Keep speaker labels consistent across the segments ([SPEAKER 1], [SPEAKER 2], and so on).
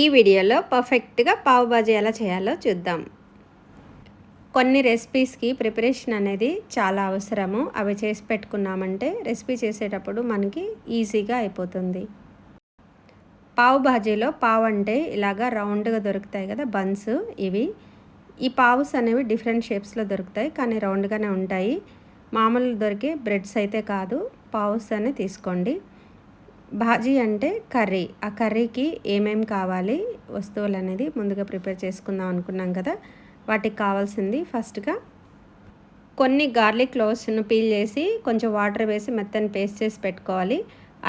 [SPEAKER 1] ఈ వీడియోలో పర్ఫెక్ట్గా పావ్ బాజీ ఎలా చేయాలో చూద్దాం. కొన్ని రెసిపీస్కి ప్రిపరేషన్ అనేది చాలా అవసరము. అవి చేసి పెట్టుకున్నామంటే రెసిపీ చేసేటప్పుడు మనకి ఈజీగా అయిపోతుంది. పావ్ బాజీలో పావ్ అంటే ఇలాగా రౌండ్గా దొరుకుతాయి కదా బన్స్, ఇవి ఈ పావ్స్ అనేవి డిఫరెంట్ షేప్స్లో దొరుకుతాయి, కానీ రౌండ్గానే ఉంటాయి. మామూలు దొరికే బ్రెడ్స్ అయితే కాదు, పావ్స్ అనే తీసుకోండి. బాజీ అంటే కర్రీ. ఆ కర్రీకి ఏమేమి కావాలి వస్తువులు అనేది ముందుగా ప్రిపేర్ చేసుకుందాం అనుకున్నాం కదా. వాటికి కావాల్సింది ఫస్ట్గా కొన్ని గార్లిక్ క్లోవ్స్ను పీల్ చేసి కొంచెం వాటర్ వేసి మెత్తని పేస్ట్ చేసి పెట్టుకోవాలి.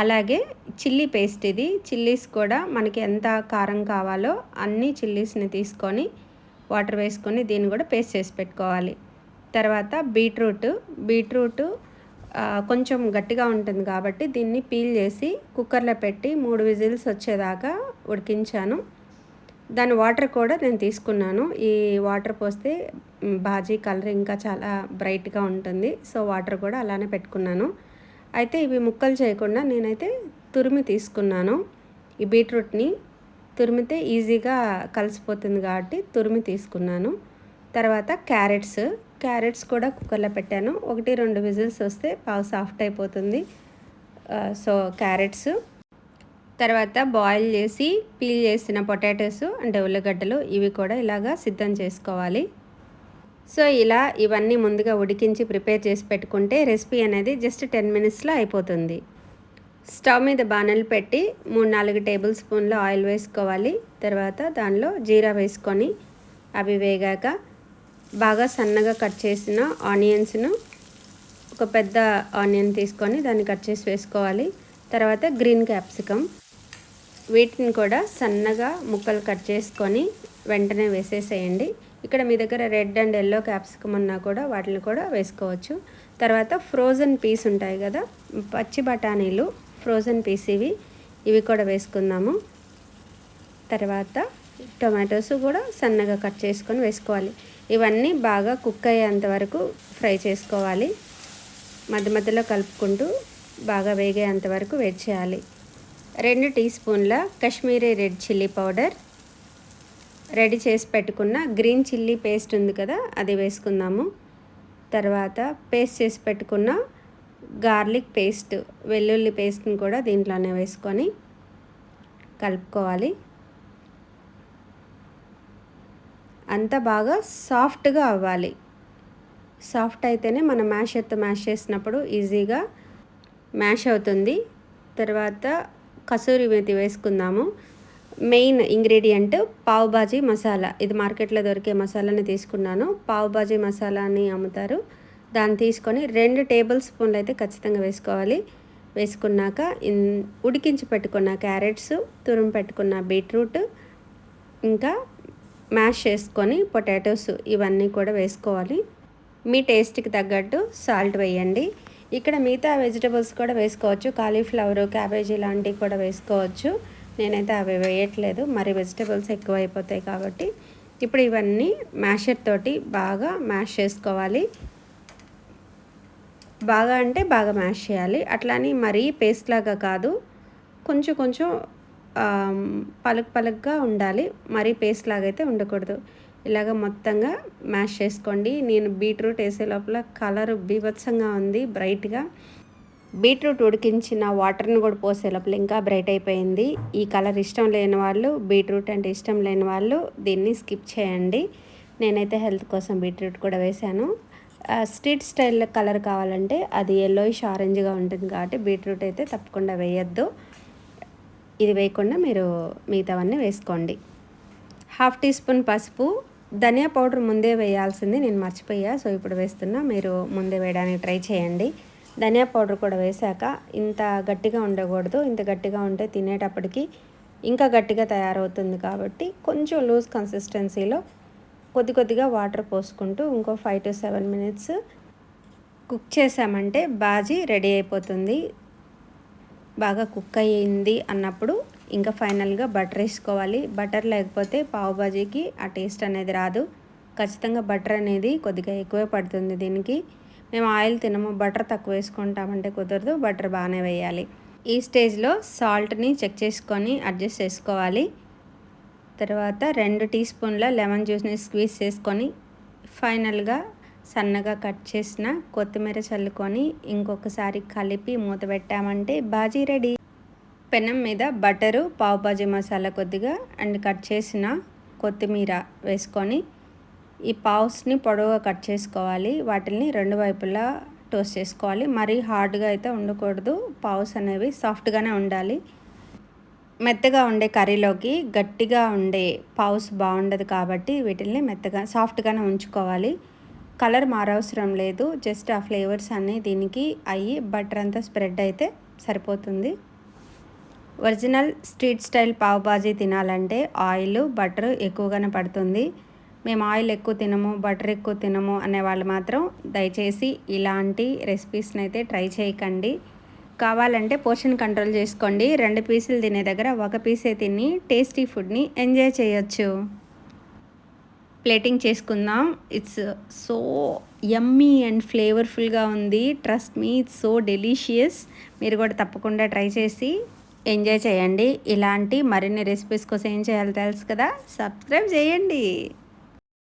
[SPEAKER 1] అలాగే చిల్లీ పేస్ట్, ఇది చిల్లీస్ కూడా మనకి ఎంత కారం కావాలో అన్ని చిల్లీస్ని తీసుకొని వాటర్ వేసుకొని దీన్ని కూడా పేస్ట్ చేసి పెట్టుకోవాలి. తర్వాత బీట్రూట్ కొంచెం గట్టిగా ఉంటుంది కాబట్టి దీన్ని పీల్ చేసి కుక్కర్లో పెట్టి 3 విజిల్స్ వచ్చేదాకా ఉడికించాను. దాని వాటర్ కూడా నేను తీసుకున్నాను. ఈ వాటర్ పోస్తే బాజీ కలర్ ఇంకా చాలా బ్రైట్గా ఉంటుంది. సో వాటర్ కూడా అలానే పెట్టుకున్నాను. అయితే ఇవి ముక్కలు చేయకుండా నేనైతే తురిమి తీసుకున్నాను. ఈ బీట్రూట్ని తురిమితే ఈజీగా కలిసిపోతుంది కాబట్టి తురిమి తీసుకున్నాను. తర్వాత క్యారెట్స్ కూడా కుక్కర్లో పెట్టాను. 1-2 విజిల్స్ వస్తే బాగా సాఫ్ట్ అయిపోతుంది. సో క్యారెట్స్, తర్వాత బాయిల్ చేసి పీల్ చేసిన పొటాటోస్ అంటే ఉల్లిగడ్డలు, ఇవి కూడా ఇలాగా సిద్ధం చేసుకోవాలి. సో ఇలా ఇవన్నీ ముందుగా ఉడికించి ప్రిపేర్ చేసి పెట్టుకుంటే రెసిపీ అనేది జస్ట్ 10 మినిట్స్లో అయిపోతుంది. స్టవ్ మీద బాణలు పెట్టి 3-4 టేబుల్ స్పూన్ల ఆయిల్ వేసుకోవాలి. తర్వాత దానిలో జీరా వేసుకొని అవి వేగాక బాగా సన్నగా కట్ చేసిన ఆనియన్స్ను, ఒక పెద్ద ఆనియన్ తీసుకొని దాన్ని కట్ చేసి వేసుకోవాలి. తర్వాత గ్రీన్ క్యాప్సికమ్, వీటిని కూడా సన్నగా ముక్కలు కట్ చేసుకొని వెంటనే వేసేసేయండి. ఇక్కడ మీ దగ్గర రెడ్ అండ్ ఎల్లో క్యాప్సికమ్ ఉన్నా కూడా వాటిని కూడా వేసుకోవచ్చు. తర్వాత ఫ్రోజన్ పీస్ ఉంటాయి కదా, పచ్చి బఠానీలు ఫ్రోజన్ పీస్, ఇవి కూడా వేసుకుందాము. తర్వాత టొమాటోస్ కూడా సన్నగా కట్ చేసుకొని వేసుకోవాలి. ఇవన్నీ బాగా కుక్ అయ్యేంత వరకు ఫ్రై చేసుకోవాలి. మధ్య మధ్యలో కలుపుకుంటూ బాగా వేగేంత వరకు వెయిట్ చేయాలి. 2 టీ స్పూన్ల Kashmiri red chilli powder, ready చేసి పెట్టుకున్న గ్రీన్ చిల్లీ పేస్ట్ ఉంది కదా, అది వేసుకుందాము. తర్వాత పేస్ట్ చేసి పెట్టుకున్న గార్లిక్ పేస్ట్, వెల్లుల్లి పేస్ట్ని కూడా దీంట్లోనే వేసుకొని కలుపుకోవాలి. అంతా బాగా సాఫ్ట్గా అవ్వాలి. సాఫ్ట్ అయితేనే మనం మ్యాషర్తో మ్యాష్ చేసినప్పుడు ఈజీగా మ్యాష్ అవుతుంది. తర్వాత కసూరి మేతి వేసుకుందాము. Main ingredient pav bhaji masala. ఇది మార్కెట్లో దొరికే మసాలాని తీసుకున్నాను. పావ్ బాజీ మసాలాని అమ్ముతారు, దాన్ని తీసుకొని 2 టేబుల్ స్పూన్లు అయితే ఖచ్చితంగా వేసుకోవాలి. వేసుకున్నాక ఉడికించి పెట్టుకున్న క్యారెట్స్, తురుము పెట్టుకున్న బీట్రూట్, ఇంకా మ్యాష్ చేసుకొని పొటాటోస్, ఇవన్నీ కూడా వేసుకోవాలి. మీ టేస్ట్కి తగ్గట్టు సాల్ట్ వేయండి. ఇక్కడ మిగతా వెజిటబుల్స్ కూడా వేసుకోవచ్చు. కాలీఫ్లవర్, క్యాబేజీ లాంటివి కూడా వేసుకోవచ్చు. నేనైతే అవి వేయట్లేదు, మరి వెజిటబుల్స్ ఎక్కువ అయిపోతాయి కాబట్టి. ఇప్పుడు ఇవన్నీ మ్యాషర్ తోటి బాగా మ్యాష్ చేసుకోవాలి. బాగా అంటే బాగా మ్యాష్ చేయాలి. అట్లాని మరీ పేస్ట్ లాగా కాదు, కొంచెం కొంచెం పలుగ్గా ఉండాలి. మరీ పేస్ట్ లాగా అయితే ఉండకూడదు. ఇలాగ మొత్తంగా మ్యాష్ చేసుకోండి. నేను బీట్రూట్ వేసే లోపల కలర్ బీభత్సంగా ఉంది, బ్రైట్గా. బీట్రూట్ ఉడికించిన వాటర్ని కూడా పోసే లోపల ఇంకా బ్రైట్ అయిపోయింది. ఈ కలర్ ఇష్టం లేని వాళ్ళు, బీట్రూట్ అంటే ఇష్టం లేని వాళ్ళు దీన్ని స్కిప్ చేయండి. నేనైతే హెల్త్ కోసం బీట్రూట్ కూడా వేశాను. స్ట్రీట్ స్టైల్ కలర్ కావాలంటే అది ఎల్లోయిష్ ఆరెంజ్గా ఉంటుంది కాబట్టి బీట్రూట్ అయితే తప్పకుండా వేయద్దు. ఇది వేయకుండా మీరు మిగతావన్నీ వేసుకోండి. 1/2 టీ స్పూన్ పసుపు, ధనియా పౌడర్ ముందే వేయాల్సింది, నేను మర్చిపోయా. సో ఇప్పుడు వేస్తున్నా, మీరు ముందే వేయడానికి ట్రై చేయండి. ధనియా పౌడర్ కూడా వేశాక ఇంత గట్టిగా ఉండకూడదు. ఇంత గట్టిగా ఉంటే తినేటప్పటికి ఇంకా గట్టిగా తయారవుతుంది కాబట్టి కొంచెం లూజ్ కన్సిస్టెన్సీలో కొద్దిగా వాటర్ పోసుకుంటూ ఇంకో 5 to 7 మినిట్స్ కుక్ చేసామంటే బాజీ రెడీ అయిపోతుంది. బాగా కుక్ అయ్యింది అన్నప్పుడు ఇంకా ఫైనల్గా బటర్ వేసుకోవాలి. బటర్ లేకపోతే పావ్ బాజీకి ఆ టేస్ట్ అనేది రాదు. ఖచ్చితంగా బటర్ అనేది కొద్దిగా ఎక్కువే పడుతుంది దీనికి. మేము ఆయిల్ తినము, బటర్ తక్కువ వేసుకుంటామంటే కుదరదు, బటర్ బాగానే వేయాలి. ఈ స్టేజ్లో సాల్ట్ని చెక్ చేసుకొని అడ్జస్ట్ చేసుకోవాలి. తర్వాత 2 టీ స్పూన్ల లెమన్ జ్యూస్ని స్క్వీజ్ చేసుకొని ఫైనల్గా సన్నగా కట్ చేసిన కొత్తిమీర చల్లుకొని ఇంకొకసారి కలిపి మూత పెట్టామంటే బాజీ రెడీ. పెనం మీద బటరు, పావు బాజీ మసాలా కొద్దిగా అండ్ కట్ చేసిన కొత్తిమీర వేసుకొని ఈ పావ్స్ని పొడవుగా కట్ చేసుకోవాలి. వాటిని 2 వైపులా టోస్ట్ చేసుకోవాలి. మరీ హార్డ్గా అయితే ఉండకూడదు. పావ్స్ అనేవి సాఫ్ట్గానే ఉండాలి. మెత్తగా ఉండే కర్రీలోకి గట్టిగా ఉండే పావ్స్ బాగుండదు కాబట్టి వీటిని మెత్తగా సాఫ్ట్గానే ఉంచుకోవాలి. కలర్ మారవసరం లేదు. జస్ట్ ఆ ఫ్లేవర్స్ అన్నీ దీనికి అయ్యి బటర్ అంతా స్ప్రెడ్ అయితే సరిపోతుంది. Original street style pav bhaji తినాలంటే ఆయిల్, బటర్ ఎక్కువగానే పడుతుంది. మేము ఆయిల్ ఎక్కువ తినము, బటర్ ఎక్కువ తినము అనేవాళ్ళు మాత్రం దయచేసి ఇలాంటి రెసిపీస్ని అయితే ట్రై చేయకండి. కావాలంటే పోర్షన్ కంట్రోల్ చేసుకోండి. 2 పీసులు తినే దగ్గర 1 పీసే తిని టేస్టీ ఫుడ్ని ఎంజాయ్ చేయొచ్చు. ప్లేటింగ్ చేసుకుందాం. ఇట్స్ సో యమ్మీ అండ్ ఫ్లేవర్ఫుల్గా ఉంది. Trust me, it's so delicious. మీరు కూడా తప్పకుండా ట్రై చేసి ఎంజాయ్ చేయండి. ఇలాంటి మరిన్ని రెసిపీస్ కోసం ఏం చేయాలో తెలుసు కదా, సబ్స్క్రైబ్ చేయండి.